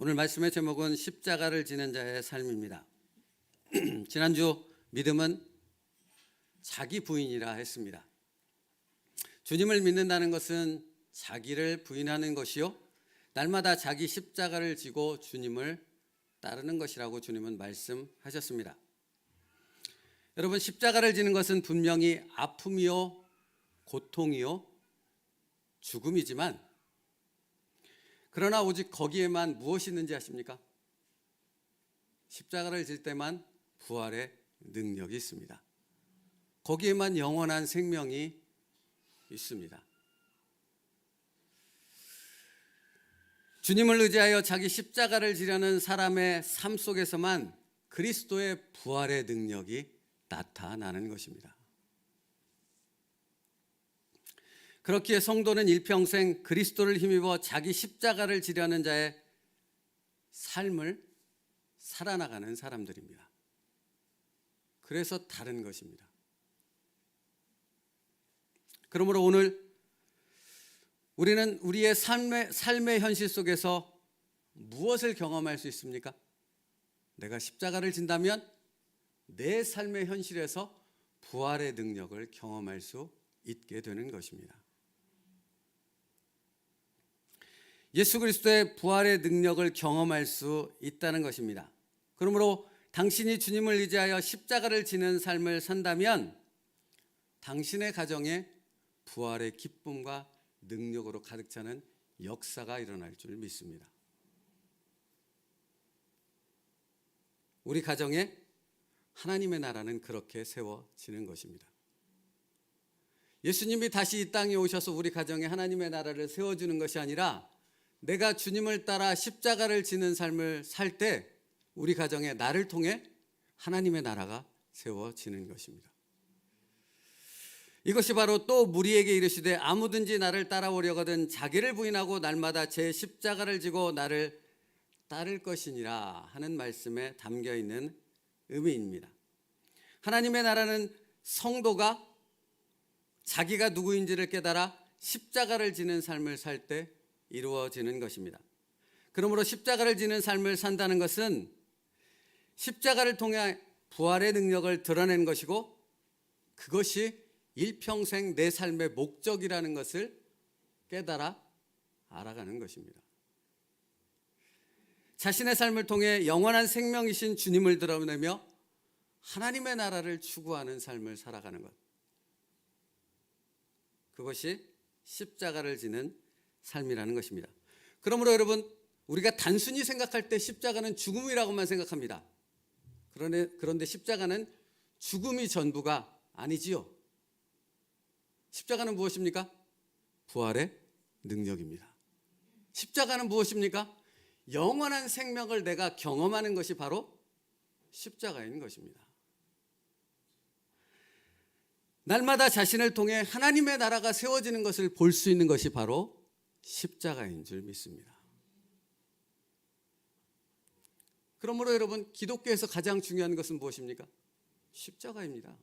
오늘 말씀의 제목은 십자가를 지는 자의 삶입니다. 지난주 믿음은 자기 부인이라 했습니다. 주님을 믿는다는 것은 자기를 부인하는 것이요, 날마다 자기 십자가를 지고 주님을 따르는 것이라고 주님은 말씀하셨습니다. 여러분, 십자가를 지는 것은 분명히 아픔이요, 고통이요, 죽음이지만 그러나 오직 거기에만 무엇이 있는지 아십니까? 십자가를 질 때만 부활의 능력이 있습니다. 거기에만 영원한 생명이 있습니다. 주님을 의지하여 자기 십자가를 지려는 사람의 삶 속에서만 그리스도의 부활의 능력이 나타나는 것입니다. 그렇기에 성도는 일평생 그리스도를 힘입어 자기 십자가를 지려는 자의 삶을 살아나가는 사람들입니다. 그래서 다른 것입니다. 그러므로 오늘 우리는 우리의 삶의 현실 속에서 무엇을 경험할 수 있습니까? 내가 십자가를 진다면 내 삶의 현실에서 부활의 능력을 경험할 수 있게 되는 것입니다. 예수 그리스도의 부활의 능력을 경험할 수 있다는 것입니다. 그러므로 당신이 주님을 의지하여 십자가를 지는 삶을 산다면 당신의 가정에 부활의 기쁨과 능력으로 가득 차는 역사가 일어날 줄 믿습니다. 우리 가정에 하나님의 나라는 그렇게 세워지는 것입니다. 예수님이 다시 이 땅에 오셔서 우리 가정에 하나님의 나라를 세워주는 것이 아니라 내가 주님을 따라 십자가를 지는 삶을 살 때 우리 가정에 나를 통해 하나님의 나라가 세워지는 것입니다. 이것이 바로 또 무리에게 이르시되 아무든지 나를 따라오려거든 자기를 부인하고 날마다 제 십자가를 지고 나를 따를 것이니라 하는 말씀에 담겨 있는 의미입니다. 하나님의 나라는 성도가 자기가 누구인지를 깨달아 십자가를 지는 삶을 살 때 이루어지는 것입니다. 그러므로 십자가를 지는 삶을 산다는 것은 십자가를 통해 부활의 능력을 드러내는 것이고 그것이 일평생 내 삶의 목적이라는 것을 깨달아 알아가는 것입니다. 자신의 삶을 통해 영원한 생명이신 주님을 드러내며 하나님의 나라를 추구하는 삶을 살아가는 것, 그것이 십자가를 지는 삶이라는 것입니다. 그러므로 여러분, 우리가 단순히 생각할 때 십자가는 죽음이라고만 생각합니다. 그런데 십자가는 죽음이 전부가 아니지요. 십자가는 무엇입니까? 부활의 능력입니다. 십자가는 무엇입니까? 영원한 생명을 내가 경험하는 것이 바로 십자가인 것입니다. 날마다 자신을 통해 하나님의 나라가 세워지는 것을 볼 수 있는 것이 바로 십자가인 줄 믿습니다. 그러므로 여러분, 기독교에서 가장 중요한 것은 무엇입니까? 십자가입니다.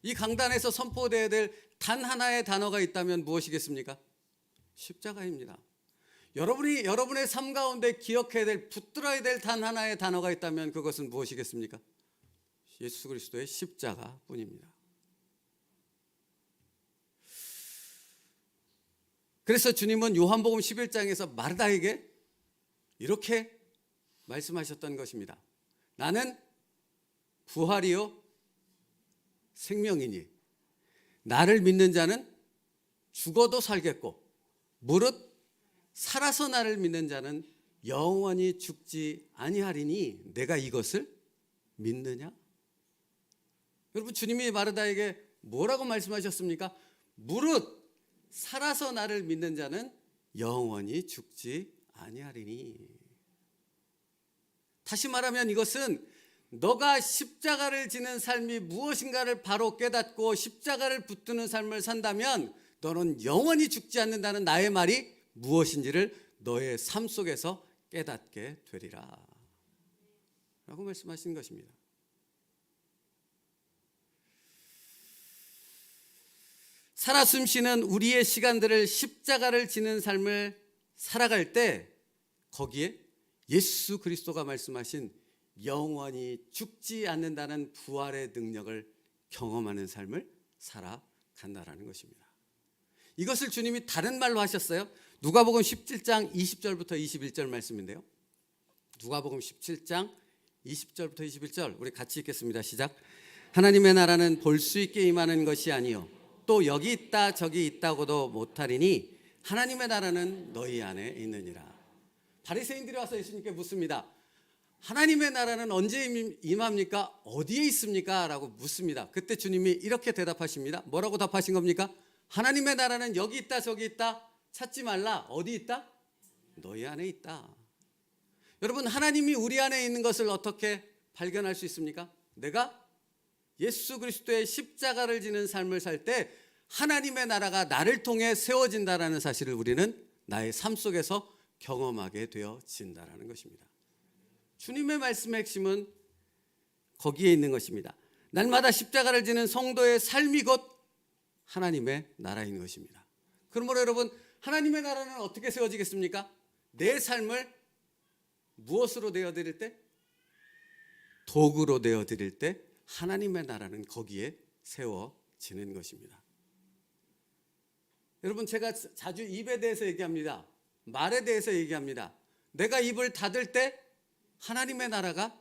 이 강단에서 선포되어야 될 단 하나의 단어가 있다면 무엇이겠습니까? 십자가입니다. 여러분의 삶 가운데 기억해야 될, 붙들어야 될 단 하나의 단어가 있다면 그것은 무엇이겠습니까? 예수 그리스도의 십자가뿐입니다. 그래서 주님은 요한복음 11장에서 마르다에게 이렇게 말씀하셨던 것입니다. 나는 부활이요 생명이니 나를 믿는 자는 죽어도 살겠고 무릇 살아서 나를 믿는 자는 영원히 죽지 아니하리니 내가 이것을 믿느냐? 여러분, 주님이 마르다에게 뭐라고 말씀하셨습니까? 무릇 살아서 나를 믿는 자는 영원히 죽지 아니하리니. 다시 말하면 이것은 너가 십자가를 지는 삶이 무엇인가를 바로 깨닫고 십자가를 붙드는 삶을 산다면 너는 영원히 죽지 않는다는 나의 말이 무엇인지를 너의 삶 속에서 깨닫게 되리라 라고 말씀하신 것입니다. 살아 숨쉬는 우리의 시간들을 십자가를 지는 삶을 살아갈 때 거기에 예수 그리스도가 말씀하신 영원히 죽지 않는다는 부활의 능력을 경험하는 삶을 살아간다라는 것입니다. 이것을 주님이 다른 말로 하셨어요. 누가복음 17장 20절부터 21절 말씀인데요. 누가복음 17장 20절부터 21절 우리 같이 읽겠습니다. 시작. 하나님의 나라는 볼 수 있게 임하는 것이 아니요 또 여기 있다 저기 있다고도 못하리니 하나님의 나라는 너희 안에 있느니라. 바리새인들이 와서 예수님께 묻습니다. 하나님의 나라는 언제 임합니까? 어디에 있습니까? 라고 묻습니다. 그때 주님이 이렇게 대답하십니다. 뭐라고 답하신 겁니까? 하나님의 나라는 여기 있다 저기 있다 찾지 말라. 어디 있다? 너희 안에 있다. 여러분, 하나님이 우리 안에 있는 것을 어떻게 발견할 수 있습니까? 내가 예수 그리스도의 십자가를 지는 삶을 살 때 하나님의 나라가 나를 통해 세워진다라는 사실을 우리는 나의 삶 속에서 경험하게 되어진다라는 것입니다. 주님의 말씀의 핵심은 거기에 있는 것입니다. 날마다 십자가를 지는 성도의 삶이 곧 하나님의 나라인 것입니다. 그러므로 여러분, 하나님의 나라는 어떻게 세워지겠습니까? 내 삶을 무엇으로 내어드릴 때? 도구로 내어드릴 때 하나님의 나라는 거기에 세워지는 것입니다. 여러분, 제가 자주 입에 대해서 얘기합니다. 말에 대해서 얘기합니다. 내가 입을 닫을 때 하나님의 나라가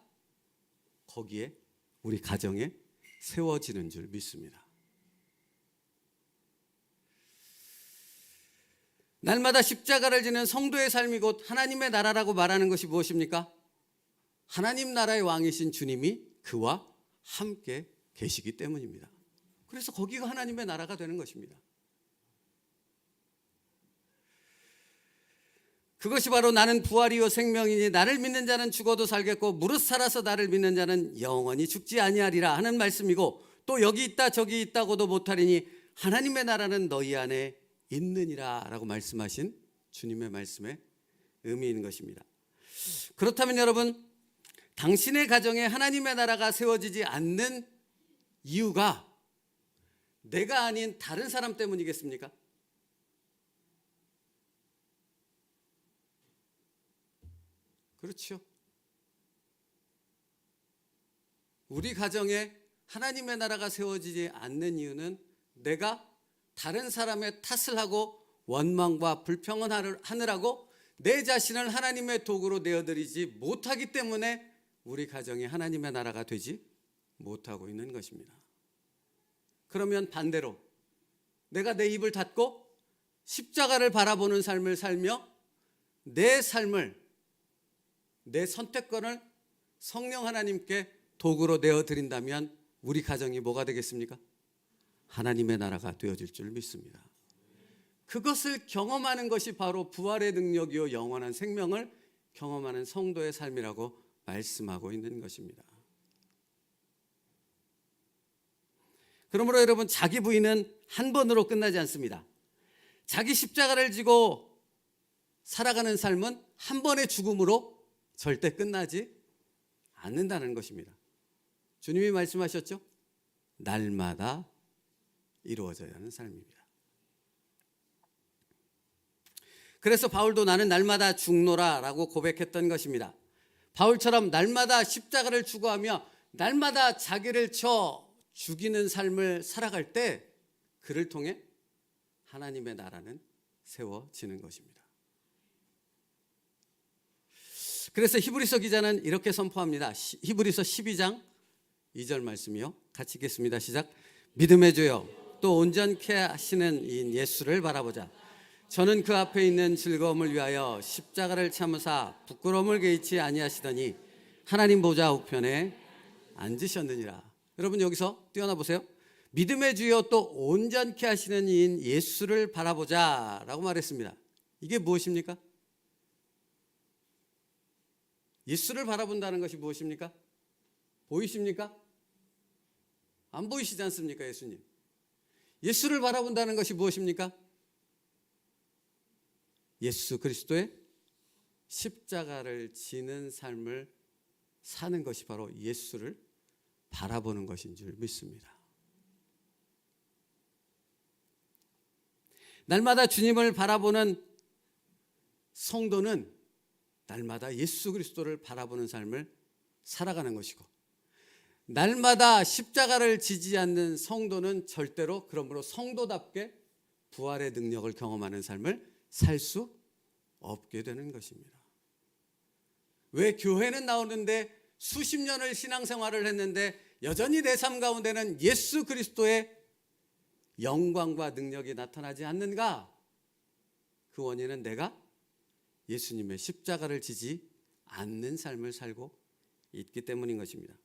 거기에 우리 가정에 세워지는 줄 믿습니다. 날마다 십자가를 지는 성도의 삶이 곧 하나님의 나라라고 말하는 것이 무엇입니까? 하나님 나라의 왕이신 주님이 그와 함께 계시기 때문입니다. 그래서 거기가 하나님의 나라가 되는 것입니다. 그것이 바로 나는 부활이요 생명이니 나를 믿는 자는 죽어도 살겠고 무릇 살아서 나를 믿는 자는 영원히 죽지 아니하리라 하는 말씀이고, 또 여기 있다 저기 있다고도 못하리니 하나님의 나라는 너희 안에 있느니라 라고 말씀하신 주님의 말씀에 의미인 것입니다. 그렇다면 여러분, 당신의 가정에 하나님의 나라가 세워지지 않는 이유가 내가 아닌 다른 사람 때문이겠습니까? 그렇죠. 우리 가정에 하나님의 나라가 세워지지 않는 이유는 내가 다른 사람의 탓을 하고 원망과 불평을 하느라고 내 자신을 하나님의 도구로 내어드리지 못하기 때문에 우리 가정이 하나님의 나라가 되지 못하고 있는 것입니다. 그러면 반대로 내가 내 입을 닫고 십자가를 바라보는 삶을 살며 내 삶을, 내 선택권을 성령 하나님께 도구로 내어드린다면 우리 가정이 뭐가 되겠습니까? 하나님의 나라가 되어질 줄 믿습니다. 그것을 경험하는 것이 바로 부활의 능력이요 영원한 생명을 경험하는 성도의 삶이라고 말씀하고 있는 것입니다. 그러므로 여러분, 자기 부인은 한 번으로 끝나지 않습니다. 자기 십자가를 지고 살아가는 삶은 한 번의 죽음으로 절대 끝나지 않는다는 것입니다. 주님이 말씀하셨죠? 날마다 이루어져야 하는 삶입니다. 그래서 바울도 나는 날마다 죽노라 라고 고백했던 것입니다. 바울처럼 날마다 십자가를 추구하며 날마다 자기를 쳐 죽이는 삶을 살아갈 때 그를 통해 하나님의 나라는 세워지는 것입니다. 그래서 히브리서 기자는 이렇게 선포합니다. 히브리서 12장 2절 말씀이요. 같이 읽겠습니다. 시작. 믿음의 주여 또 온전케 하시는 이 예수를 바라보자. 저는 그 앞에 있는 즐거움을 위하여 십자가를 참으사 부끄러움을 개의치 아니하시더니 하나님 보좌 우편에 앉으셨느니라. 여러분, 여기서 뛰어나 보세요. 믿음의 주여 또 온전케 하시는 이인 예수를 바라보자 라고 말했습니다. 이게 무엇입니까? 예수를 바라본다는 것이 무엇입니까? 보이십니까? 안 보이시지 않습니까? 예수님. 예수를 바라본다는 것이 무엇입니까? 예수 그리스도의 십자가를 지는 삶을 사는 것이 바로 예수를 바라보는 것인 줄 믿습니다. 날마다 주님을 바라보는 성도는 날마다 예수 그리스도를 바라보는 삶을 살아가는 것이고, 날마다 십자가를 지지 않는 성도는 절대로 그러므로 성도답게 부활의 능력을 경험하는 삶을 살 수 없게 되는 것입니다. 왜 교회는 나오는데 수십 년을 신앙생활을 했는데 여전히 내 삶 가운데는 예수 그리스도의 영광과 능력이 나타나지 않는가? 그 원인은 내가 예수님의 십자가를 지지 않는 삶을 살고 있기 때문인 것입니다.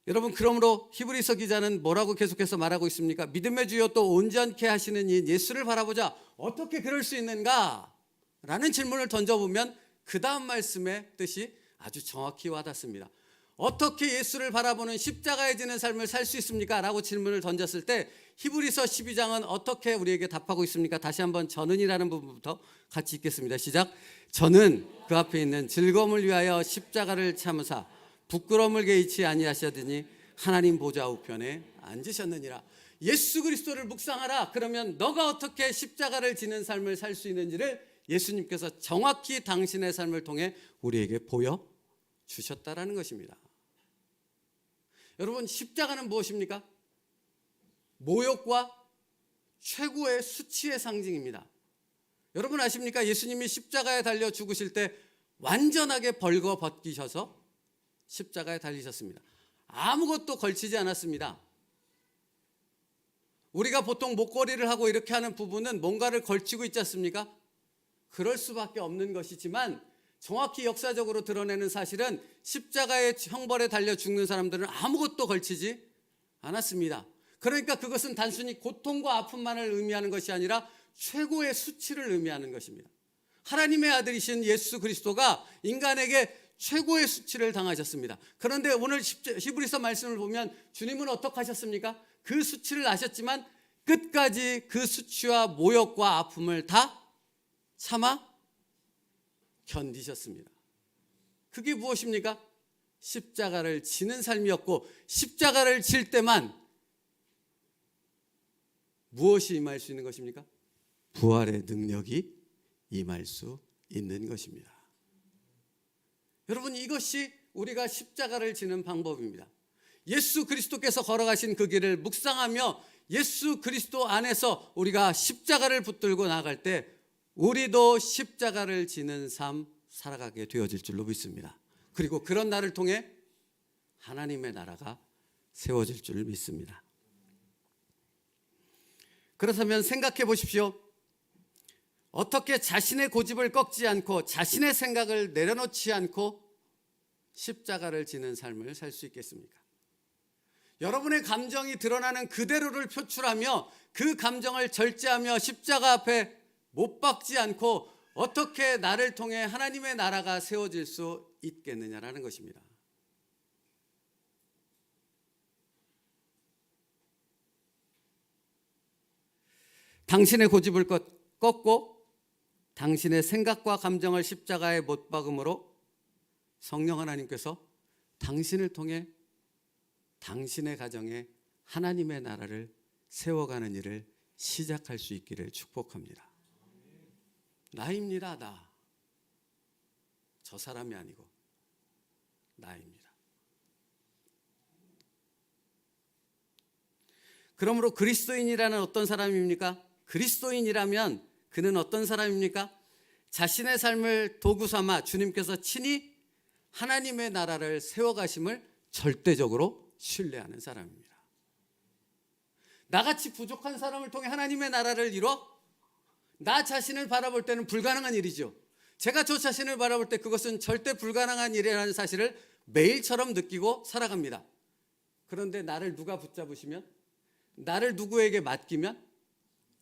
여러분, 그러므로 히브리서 기자는 뭐라고 계속해서 말하고 있습니까? 믿음의 주요 또 온전케 하시는 이 예수를 바라보자. 어떻게 그럴 수 있는가? 라는 질문을 던져보면 그 다음 말씀의 뜻이 아주 정확히 와닿습니다. 어떻게 예수를 바라보는 십자가에 지는 삶을 살 수 있습니까? 라고 질문을 던졌을 때 히브리서 12장은 어떻게 우리에게 답하고 있습니까? 다시 한번 저는이라는 부분부터 같이 읽겠습니다. 시작. 저는 그 앞에 있는 즐거움을 위하여 십자가를 참으사 부끄러움을 개의치 아니하시더니 하나님 보좌 우편에 앉으셨느니라. 예수 그리스도를 묵상하라. 그러면 너가 어떻게 십자가를 지는 삶을 살 수 있는지를 예수님께서 정확히 당신의 삶을 통해 우리에게 보여주셨다라는 것입니다. 여러분, 십자가는 무엇입니까? 모욕과 최고의 수치의 상징입니다. 여러분 아십니까? 예수님이 십자가에 달려 죽으실 때 완전하게 벌거벗기셔서 십자가에 달리셨습니다. 아무것도 걸치지 않았습니다. 우리가 보통 목걸이를 하고 이렇게 하는 부분은 뭔가를 걸치고 있지 않습니까? 그럴 수밖에 없는 것이지만 정확히 역사적으로 드러내는 사실은 십자가의 형벌에 달려 죽는 사람들은 아무것도 걸치지 않았습니다. 그러니까 그것은 단순히 고통과 아픔만을 의미하는 것이 아니라 최고의 수치를 의미하는 것입니다. 하나님의 아들이신 예수 그리스도가 인간에게 최고의 수치를 당하셨습니다. 그런데 오늘 히브리서 말씀을 보면 주님은 어떻게 하셨습니까? 그 수치를 아셨지만 끝까지 그 수치와 모욕과 아픔을 다 참아 견디셨습니다. 그게 무엇입니까? 십자가를 지는 삶이었고, 십자가를 질 때만 무엇이 임할 수 있는 것입니까? 부활의 능력이 임할 수 있는 것입니다. 여러분, 이것이 우리가 십자가를 지는 방법입니다. 예수 그리스도께서 걸어가신 그 길을 묵상하며 예수 그리스도 안에서 우리가 십자가를 붙들고 나갈 때 우리도 십자가를 지는 삶 살아가게 되어질 줄로 믿습니다. 그리고 그런 날을 통해 하나님의 나라가 세워질 줄 믿습니다. 그렇다면 생각해 보십시오. 어떻게 자신의 고집을 꺾지 않고 자신의 생각을 내려놓지 않고 십자가를 지는 삶을 살 수 있겠습니까? 여러분의 감정이 드러나는 그대로를 표출하며 그 감정을 절제하며 십자가 앞에 못 박지 않고 어떻게 나를 통해 하나님의 나라가 세워질 수 있겠느냐라는 것입니다. 당신의 고집을 꺾고 당신의 생각과 감정을 십자가에 못 박음으로 성령 하나님께서 당신을 통해 당신의 가정에 하나님의 나라를 세워가는 일을 시작할 수 있기를 축복합니다. 나입니다. 나. 저 사람이 아니고 나입니다. 그러므로 그리스도인이라는 어떤 사람입니까? 그리스도인이라면 그는 어떤 사람입니까? 자신의 삶을 도구 삼아 주님께서 친히 하나님의 나라를 세워가심을 절대적으로 신뢰하는 사람입니다. 나같이 부족한 사람을 통해 하나님의 나라를 이뤄? 나 자신을 바라볼 때는 불가능한 일이죠. 제가 저 자신을 바라볼 때 그것은 절대 불가능한 일이라는 사실을 매일처럼 느끼고 살아갑니다. 그런데 나를 누가 붙잡으시면, 나를 누구에게 맡기면,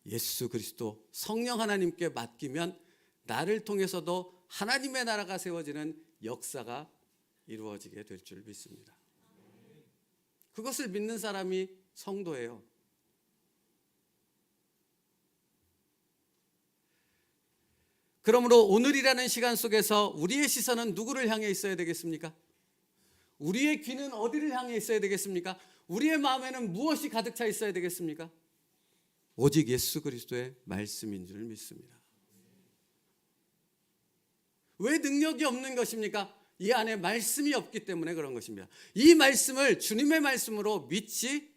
예수 그리스도 성령 하나님께 맡기면 나를 통해서도 하나님의 나라가 세워지는 역사가 이루어지게 될 줄 믿습니다. 그것을 믿는 사람이 성도예요. 그러므로 오늘이라는 시간 속에서 우리의 시선은 누구를 향해 있어야 되겠습니까? 우리의 귀는 어디를 향해 있어야 되겠습니까? 우리의 마음에는 무엇이 가득 차 있어야 되겠습니까? 오직 예수 그리스도의 말씀인 줄 믿습니다. 왜 능력이 없는 것입니까? 이 안에 말씀이 없기 때문에 그런 것입니다. 이 말씀을 주님의 말씀으로 믿지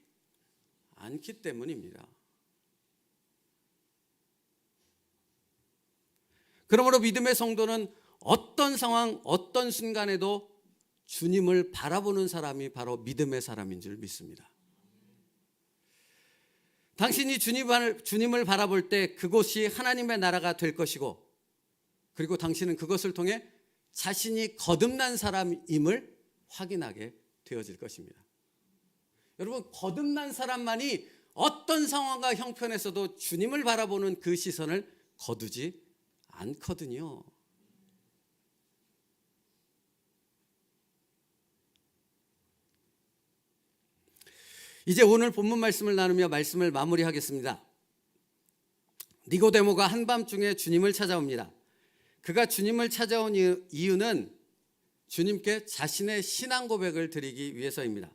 않기 때문입니다. 그러므로 믿음의 성도는 어떤 상황, 어떤 순간에도 주님을 바라보는 사람이 바로 믿음의 사람인 줄 믿습니다. 당신이 주님을 바라볼 때 그곳이 하나님의 나라가 될 것이고, 그리고 당신은 그것을 통해 자신이 거듭난 사람임을 확인하게 되어질 것입니다. 여러분, 거듭난 사람만이 어떤 상황과 형편에서도 주님을 바라보는 그 시선을 거두지 않거든요. 이제 오늘 본문 말씀을 나누며 말씀을 마무리하겠습니다. 니고데모가 한밤중에 주님을 찾아옵니다. 그가 주님을 찾아온 이유는 주님께 자신의 신앙 고백을 드리기 위해서입니다.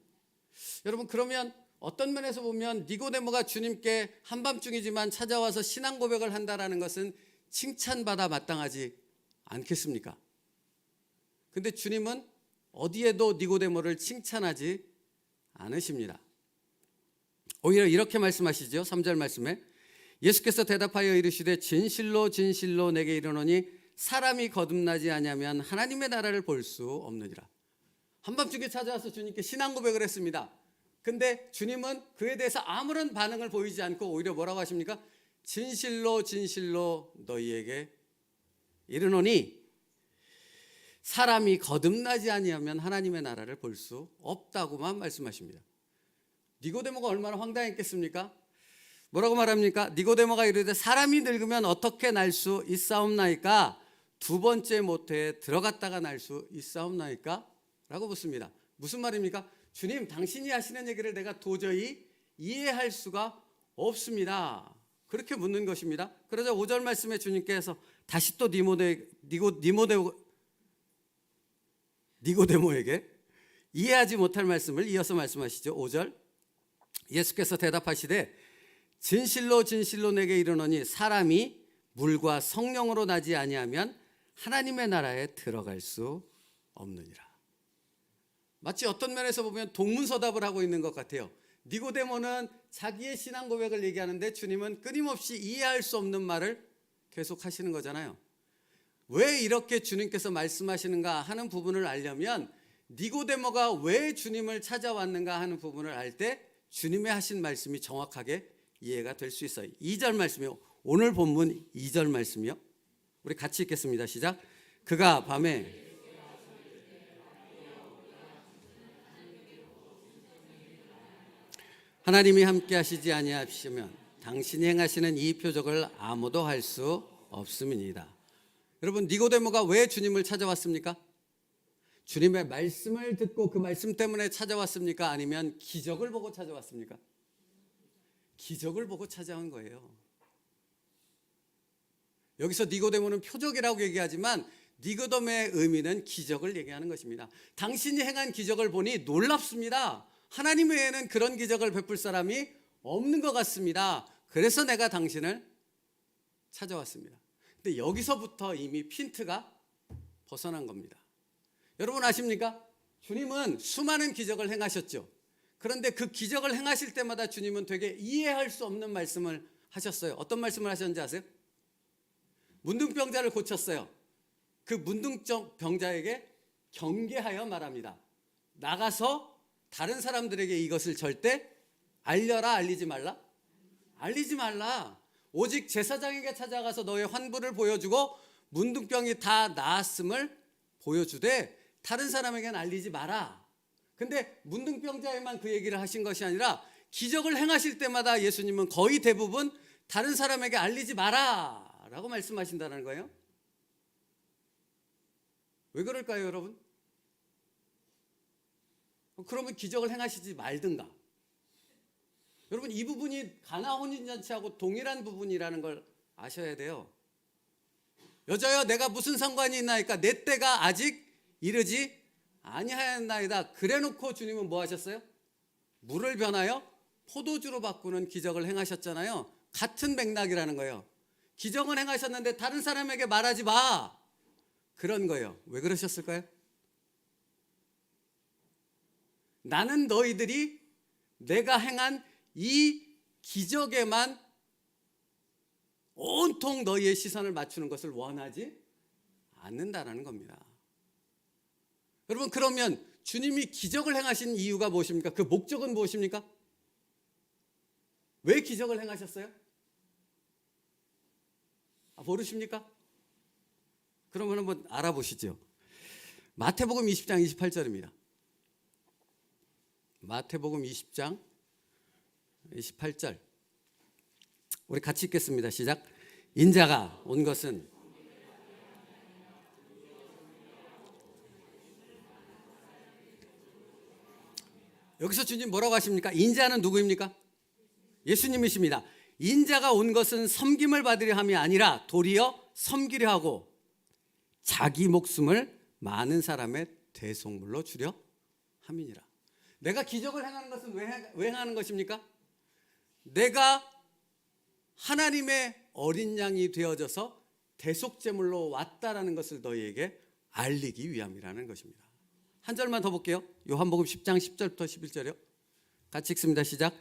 여러분, 그러면 어떤 면에서 보면 니고데모가 주님께 한밤중이지만 찾아와서 신앙 고백을 한다라는 것은 칭찬받아 마땅하지 않겠습니까? 근데 주님은 어디에도 니고데모를 칭찬하지 않으십니다. 오히려 이렇게 말씀하시죠. 3절 말씀에 예수께서 대답하여 이르시되 진실로 진실로 내게 이르노니 사람이 거듭나지 아니하면 하나님의 나라를 볼 수 없느니라. 한밤중에 찾아와서 주님께 신앙 고백을 했습니다. 근데 주님은 그에 대해서 아무런 반응을 보이지 않고 오히려 뭐라고 하십니까? 진실로 진실로 너희에게 이르노니 사람이 거듭나지 아니하면 하나님의 나라를 볼 수 없다고만 말씀하십니다. 니고데모가 얼마나 황당했겠습니까? 뭐라고 말합니까? 니고데모가 이르되 사람이 늙으면 어떻게 날 수 있사옵나이까? 두 번째 모태에 들어갔다가 날 수 있사옵나이까? 라고 묻습니다. 무슨 말입니까? 주님, 당신이 하시는 얘기를 내가 도저히 이해할 수가 없습니다. 그렇게 묻는 것입니다. 그러자 5절 말씀에 주님께서 다시 또 니고데모에게 이해하지 못할 말씀을 이어서 말씀하시죠. 5절 예수께서 대답하시되 진실로 진실로 내게 이르노니 사람이 물과 성령으로 나지 아니하면 하나님의 나라에 들어갈 수 없느니라. 마치 어떤 면에서 보면 동문서답을 하고 있는 것 같아요. 니고데모는 자기의 신앙 고백을 얘기하는데 주님은 끊임없이 이해할 수 없는 말을 계속 하시는 거잖아요. 왜 이렇게 주님께서 말씀하시는가 하는 부분을 알려면 니고데모가 왜 주님을 찾아왔는가 하는 부분을 알 때 주님의 하신 말씀이 정확하게 이해가 될 수 있어요. 2절 말씀이요. 오늘 본문 2절 말씀이요. 우리 같이 읽겠습니다. 시작. 그가 밤에 하나님이 함께 하시지 아니하시면 당신이 행하시는 이 표적을 아무도 할 수 없음이니이다. 여러분, 니고데모가 왜 주님을 찾아왔습니까? 주님의 말씀을 듣고 그 말씀 때문에 찾아왔습니까? 아니면 기적을 보고 찾아왔습니까? 기적을 보고 찾아온 거예요. 여기서 니고데모는 표적이라고 얘기하지만 니고데모의 의미는 기적을 얘기하는 것입니다. 당신이 행한 기적을 보니 놀랍습니다. 하나님 외에는 그런 기적을 베풀 사람이 없는 것 같습니다. 그래서 내가 당신을 찾아왔습니다. 근데 여기서부터 이미 핀트가 벗어난 겁니다. 여러분 아십니까? 주님은 수많은 기적을 행하셨죠. 그런데 그 기적을 행하실 때마다 주님은 되게 이해할 수 없는 말씀을 하셨어요. 어떤 말씀을 하셨는지 아세요? 문둥병자를 고쳤어요. 그 문둥병자에게 경계하여 말합니다. 나가서 다른 사람들에게 이것을 절대 알려라, 알리지 말라? 알리지 말라. 오직 제사장에게 찾아가서 너의 환부를 보여주고 문둥병이 다 나았음을 보여주되 다른 사람에게는 알리지 마라. 근데 문둥병자에만 그 얘기를 하신 것이 아니라 기적을 행하실 때마다 예수님은 거의 대부분 다른 사람에게 알리지 마라 라고 말씀하신다는 거예요. 왜 그럴까요, 여러분? 그러면 기적을 행하시지 말든가. 여러분, 이 부분이 가나 혼인잔치하고 동일한 부분이라는 걸 아셔야 돼요. 여자여 내가 무슨 상관이 있나이까? 내 때가 아직 이르지 아니하였나이다. 그래놓고 주님은 뭐 하셨어요? 물을 변하여 포도주로 바꾸는 기적을 행하셨잖아요. 같은 맥락이라는 거예요. 기적은 행하셨는데 다른 사람에게 말하지 마. 그런 거예요. 왜 그러셨을까요? 나는 너희들이 내가 행한 이 기적에만 온통 너희의 시선을 맞추는 것을 원하지 않는다라는 겁니다. 여러분, 그러면 주님이 기적을 행하신 이유가 무엇입니까? 그 목적은 무엇입니까? 왜 기적을 행하셨어요? 모르십니까? 그러면 한번 알아보시죠. 마태복음 20장 28절입니다. 마태복음 20장 28절. 우리 같이 읽겠습니다. 시작. 인자가 온 것은 여기서 주님 뭐라고 하십니까? 인자는 누구입니까? 예수님이십니다. 인자가 온 것은 섬김을 받으려 함이 아니라 도리어 섬기려 하고 자기 목숨을 많은 사람의 대속물로 주려 함이니라. 내가 기적을 행하는 것은 왜 행하는 것입니까? 내가 하나님의 어린 양이 되어져서 대속제물로 왔다라는 것을 너희에게 알리기 위함이라는 것입니다. 한 절만 더 볼게요. 요한복음 10장 10절부터 11절이요. 같이 읽습니다. 시작.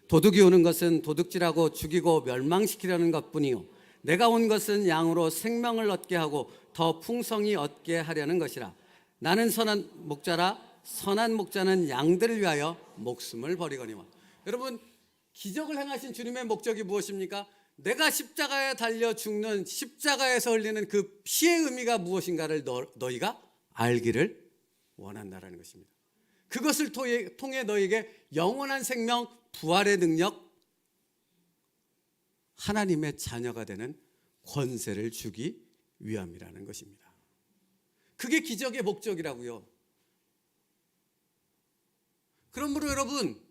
도둑이 오는 것은 도둑질하고 죽이고 멸망시키려는 것뿐이요 내가 온 것은 양으로 생명을 얻게 하고 더 풍성히 얻게 하려는 것이라. 나는 선한 목자라. 선한 목자는 양들을 위하여 목숨을 버리거니와. 여러분, 기적을 행하신 주님의 목적이 무엇입니까? 내가 십자가에 달려 죽는 십자가에서 흘리는 그 피의 의미가 무엇인가를 너희가 알기를 원한다라는 것입니다. 그것을 통해 너희에게 영원한 생명, 부활의 능력, 하나님의 자녀가 되는 권세를 주기 위함이라는 것입니다. 그게 기적의 목적이라고요. 그러므로 여러분,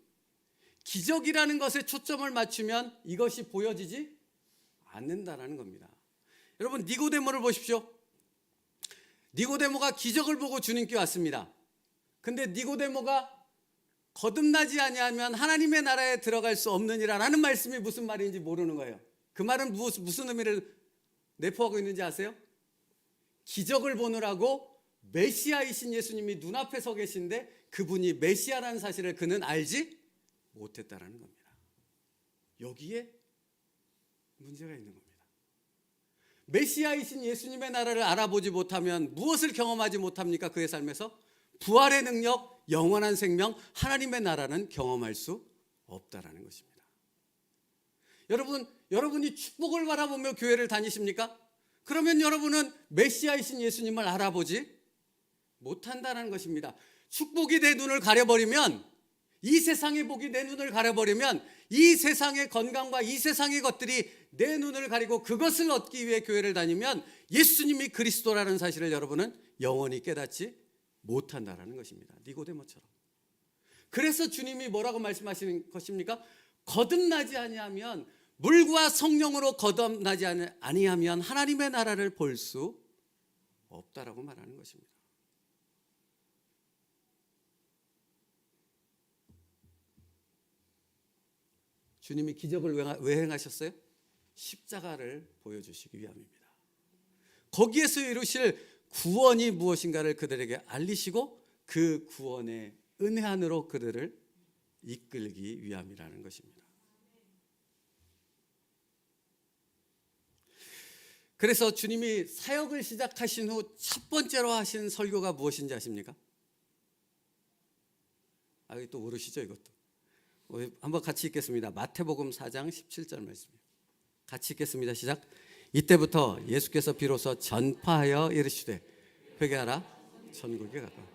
기적이라는 것에 초점을 맞추면 이것이 보여지지 않는다라는 겁니다. 여러분, 니고데모를 보십시오. 니고데모가 기적을 보고 주님께 왔습니다. 근데 니고데모가 거듭나지 아니하면 하나님의 나라에 들어갈 수 없느니라라는 말씀이 무슨 말인지 모르는 거예요. 그 말은 무슨 의미를 내포하고 있는지 아세요? 기적을 보느라고 메시아이신 예수님이 눈앞에 서 계신데 그분이 메시아라는 사실을 그는 알지 못했다라는 겁니다. 여기에 문제가 있는 겁니다. 메시아이신 예수님의 나라를 알아보지 못하면 무엇을 경험하지 못합니까? 그의 삶에서 부활의 능력, 영원한 생명, 하나님의 나라는 경험할 수 없다라는 것입니다. 여러분이 축복을 바라보며 교회를 다니십니까? 그러면 여러분은 메시아이신 예수님을 알아보지 못한다는 것입니다. 축복이 내 눈을 가려버리면, 이 세상의 복이 내 눈을 가려버리면, 이 세상의 건강과 이 세상의 것들이 내 눈을 가리고 그것을 얻기 위해 교회를 다니면 예수님이 그리스도라는 사실을 여러분은 영원히 깨닫지 못한다라는 것입니다. 니고데모처럼. 그래서 주님이 뭐라고 말씀하시는 것입니까? 거듭나지 아니하면, 물과 성령으로 거듭나지 아니하면 하나님의 나라를 볼 수 없다라고 말하는 것입니다. 주님이 기적을 왜 행하셨어요? 십자가를 보여주시기 위함입니다. 거기에서 이루실 구원이 무엇인가를 그들에게 알리시고 그 구원의 은혜 안으로 그들을 이끌기 위함이라는 것입니다. 그래서 주님이 사역을 시작하신 후 첫 번째로 하신 설교가 무엇인지 아십니까? 또 모르시죠, 이것도? 한번 같이 읽겠습니다. 마태복음 4장 17절 말씀입니다. 같이 읽겠습니다. 시작. 이때부터 예수께서 비로소 전파하여 이르시되 회개하라, 천국에 가까워.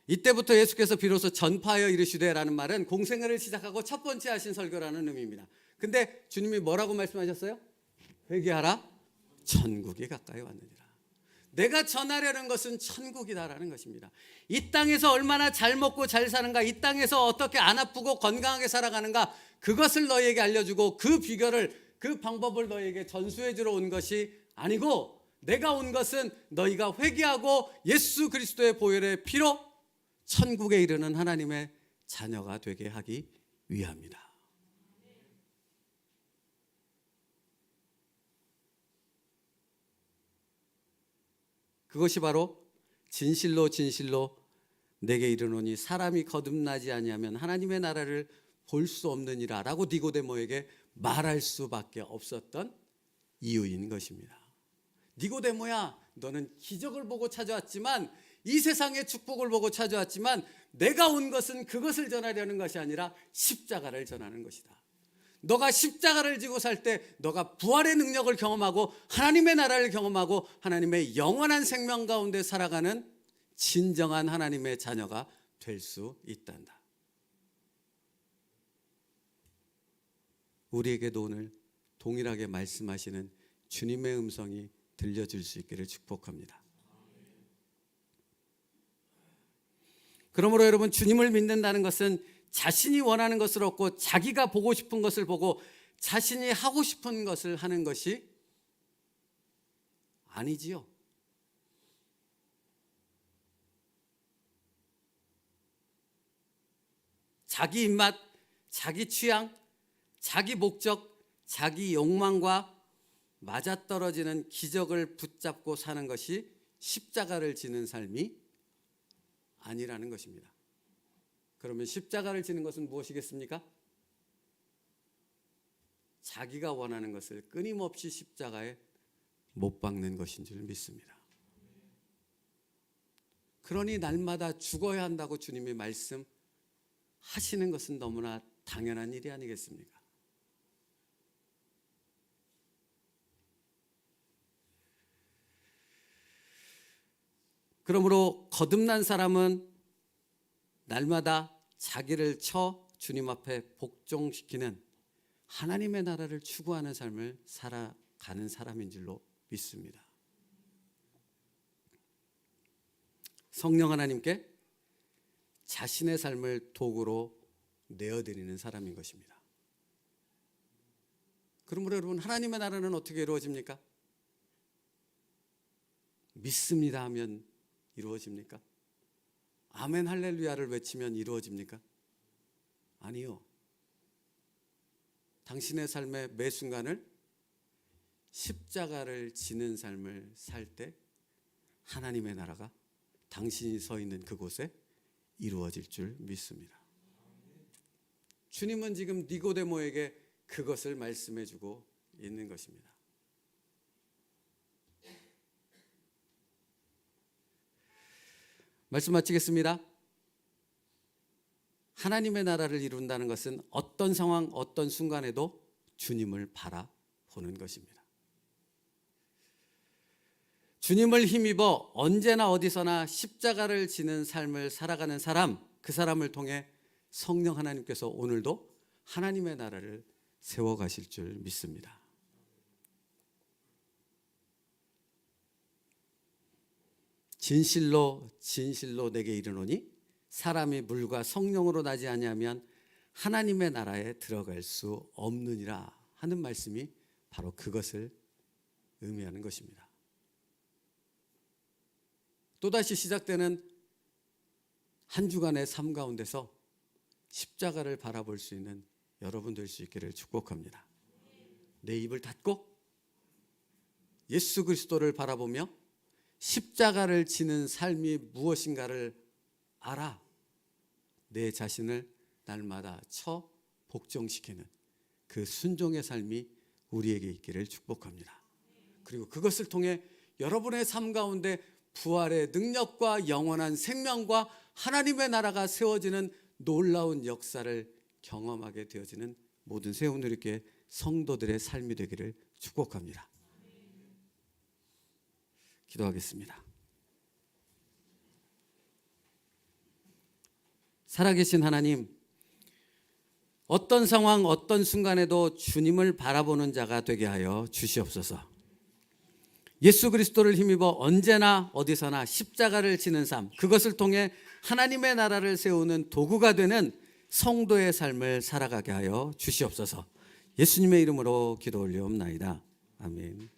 이때부터 예수께서 비로소 전파하여 이르시되라는 말은 공생애를 시작하고 첫 번째 하신 설교라는 의미입니다. 근데 주님이 뭐라고 말씀하셨어요? 회개하라, 천국이 가까이 왔느니라. 내가 전하려는 것은 천국이다라는 것입니다. 이 땅에서 얼마나 잘 먹고 잘 사는가, 이 땅에서 어떻게 안 아프고 건강하게 살아가는가, 그것을 너희에게 알려주고 그 비결을, 그 방법을 너희에게 전수해 주러 온 것이 아니고, 내가 온 것은 너희가 회개하고 예수 그리스도의 보혈의 피로 천국에 이르는 하나님의 자녀가 되게 하기 위함이다. 그것이 바로 진실로 진실로 내게 이르노니 사람이 거듭나지 아니하면 하나님의 나라를 볼 수 없느니라 라고 니고데모에게 말할 수밖에 없었던 이유인 것입니다. 니고데모야, 너는 기적을 보고 찾아왔지만, 이 세상의 축복을 보고 찾아왔지만, 내가 온 것은 그것을 전하려는 것이 아니라 십자가를 전하는 것이다. 너가 십자가를 지고 살 때 너가 부활의 능력을 경험하고 하나님의 나라를 경험하고 하나님의 영원한 생명 가운데 살아가는 진정한 하나님의 자녀가 될 수 있단다. 우리에게도 오늘 동일하게 말씀하시는 주님의 음성이 들려줄 수 있기를 축복합니다. 그러므로 여러분, 주님을 믿는다는 것은 자신이 원하는 것을 얻고 자기가 보고 싶은 것을 보고 자신이 하고 싶은 것을 하는 것이 아니지요. 자기 입맛, 자기 취향, 자기 목적, 자기 욕망과 맞아떨어지는 기적을 붙잡고 사는 것이 십자가를 지는 삶이 아니라는 것입니다. 그러면 십자가를 지는 것은 무엇이겠습니까? 자기가 원하는 것을 끊임없이 십자가에 못 박는 것인 줄 믿습니다. 그러니 날마다 죽어야 한다고 주님이 말씀하시는 것은 너무나 당연한 일이 아니겠습니까? 그러므로 거듭난 사람은 날마다 자기를 쳐 주님 앞에 복종시키는 하나님의 나라를 추구하는 삶을 살아가는 사람인 줄로 믿습니다. 성령 하나님께 자신의 삶을 도구로 내어드리는 사람인 것입니다. 그러므로 여러분, 하나님의 나라는 어떻게 이루어집니까? 믿습니다 하면 이루어집니까? 아멘 할렐루야를 외치면 이루어집니까? 아니요. 당신의 삶의 매 순간을 십자가를 지는 삶을 살 때 하나님의 나라가 당신이 서 있는 그곳에 이루어질 줄 믿습니다. 주님은 지금 니고데모에게 그것을 말씀해 주고 있는 것입니다. 말씀 마치겠습니다. 하나님의 나라를 이룬다는 것은 어떤 상황, 어떤 순간에도 주님을 바라보는 것입니다. 주님을 힘입어 언제나 어디서나 십자가를 지는 삶을 살아가는 사람, 그 사람을 통해 성령 하나님께서 오늘도 하나님의 나라를 세워가실 줄 믿습니다. 진실로 진실로 내게 이르노니 사람이 물과 성령으로 나지 아니하면 하나님의 나라에 들어갈 수 없느니라 하는 말씀이 바로 그것을 의미하는 것입니다. 또다시 시작되는 한 주간의 삶 가운데서 십자가를 바라볼 수 있는 여러분 될 수 있기를 축복합니다. 내 입을 닫고 예수 그리스도를 바라보며 십자가를 지는 삶이 무엇인가를 알아 내 자신을 날마다 쳐 복종시키는 그 순종의 삶이 우리에게 있기를 축복합니다. 그리고 그것을 통해 여러분의 삶 가운데 부활의 능력과 영원한 생명과 하나님의 나라가 세워지는 놀라운 역사를 경험하게 되어지는 모든 세운누리교회 성도들의 삶이 되기를 축복합니다. 기도하겠습니다. 살아계신 하나님, 어떤 상황, 어떤 순간에도 주님을 바라보는 자가 되게 하여 주시옵소서. 예수 그리스도를 힘입어 언제나 어디서나 십자가를 지는 삶, 그것을 통해 하나님의 나라를 세우는 도구가 되는 성도의 삶을 살아가게 하여 주시옵소서. 예수님의 이름으로 기도 올리옵나이다. 아멘.